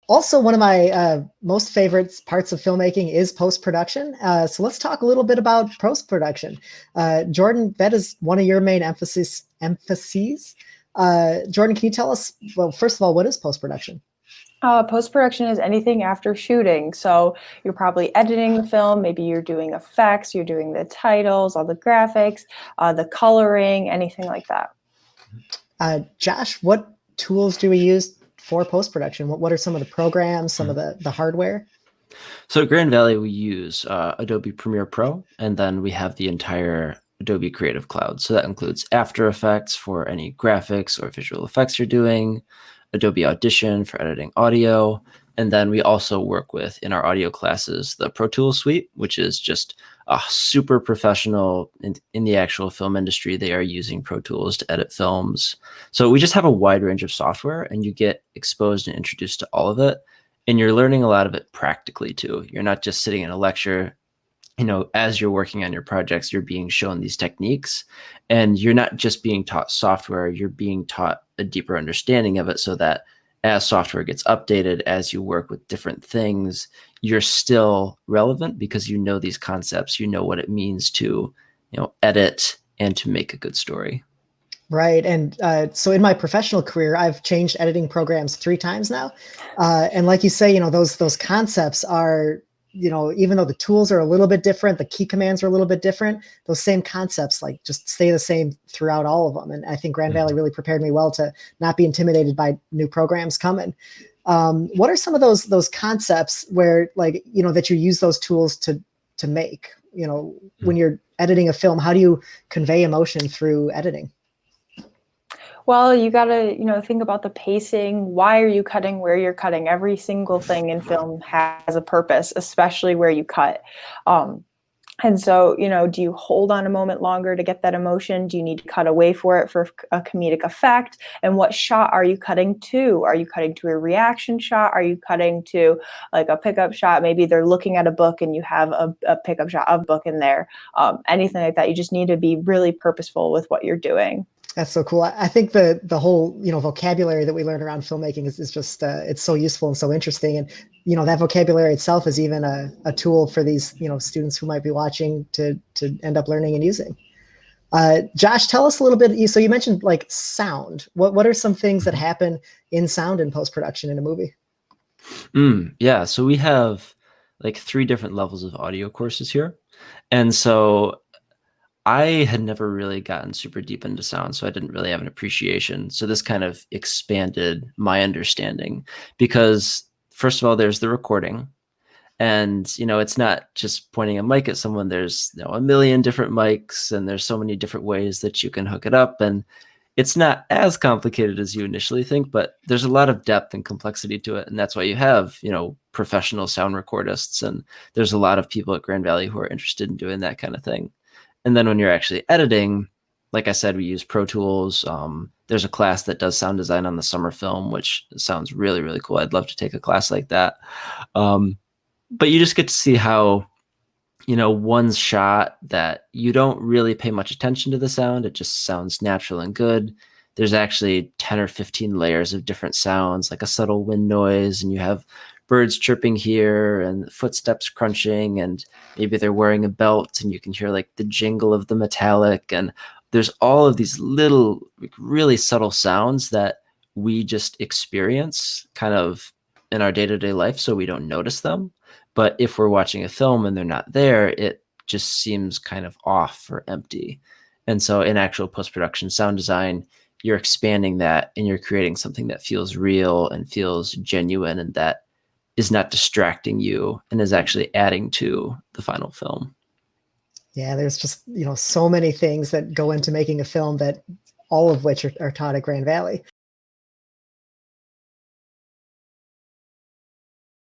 Also, one of my most favorite parts of filmmaking is post-production. So let's talk a little bit about post-production. Jordan, that is one of your main emphases. Jordan, can you tell us, well, first of all, what is post-production? Post-production is anything after shooting. So you're probably editing the film, maybe you're doing effects, you're doing the titles, all the graphics, the coloring, anything like that. Josh, what tools do we use for post-production? What are some of the programs, some of the hardware? So at Grand Valley, we use Adobe Premiere Pro, and then we have the entire Adobe Creative Cloud. So that includes After Effects for any graphics or visual effects you're doing, Adobe Audition for editing audio, and then we also work with, in our audio classes, the Pro Tools suite, which is just a super professional in the actual film industry. They are using Pro Tools to edit films. So we just have a wide range of software, and you get exposed and introduced to all of it. And you're learning a lot of it practically too. You're not just sitting in a lecture. As you're working on your projects, you're being shown these techniques, and you're not just being taught software, you're being taught a deeper understanding of it, so that as software gets updated, as you work with different things, you're still relevant because you know these concepts, you know what it means to, edit and to make a good story. Right. And so in my professional career, I've changed editing programs 3 times now. And like you say, those concepts are, even though the tools are a little bit different, the key commands are a little bit different, those same concepts like just stay the same throughout all of them. And I think Grand Valley really prepared me well to not be intimidated by new programs coming. What are some of those concepts where that you use those tools to make, when you're editing a film? How do you convey emotion through editing? Well, you got to, think about the pacing. Why are you cutting where you're cutting? Every single thing in film has a purpose, especially where you cut. And so, do you hold on a moment longer to get that emotion? Do you need to cut away for it for a comedic effect? And what shot are you cutting to? Are you cutting to a reaction shot? Are you cutting to like a pickup shot? Maybe they're looking at a book and you have a pickup shot of book in there. Anything like that. You just need to be really purposeful with what you're doing. That's so cool. I think the whole, vocabulary that we learn around filmmaking is just, it's so useful and so interesting. And, that vocabulary itself is even a tool for these, students who might be watching to end up learning and using. Josh, tell us a little bit. So you mentioned like sound. What are some things that happen in sound in post-production in a movie? Yeah. So we have like 3 different levels of audio courses here. And so I had never really gotten super deep into sound, so I didn't really have an appreciation. So this kind of expanded my understanding because, first of all, there's the recording. And, it's not just pointing a mic at someone. There's a million different mics, and there's so many different ways that you can hook it up. And it's not as complicated as you initially think, but there's a lot of depth and complexity to it. And that's why you have, professional sound recordists. And there's a lot of people at Grand Valley who are interested in doing that kind of thing. And then when you're actually editing, like I said, we use Pro Tools. There's a class that does sound design on the summer film, which sounds really, really cool. I'd love to take a class like that. But you just get to see how, one shot that you don't really pay much attention to the sound. It just sounds natural and good. There's actually 10 or 15 layers of different sounds, like a subtle wind noise, and you have birds chirping here and footsteps crunching, and maybe they're wearing a belt and you can hear like the jingle of the metallic. And there's all of these little, like, really subtle sounds that we just experience kind of in our day-to-day life, so we don't notice them. But if we're watching a film and they're not there, it just seems kind of off or empty. And so in actual post-production sound design, you're expanding that and you're creating something that feels real and feels genuine, and that is not distracting you and is actually adding to the final film. Yeah, there's just, so many things that go into making a film, that all of which are taught at Grand Valley.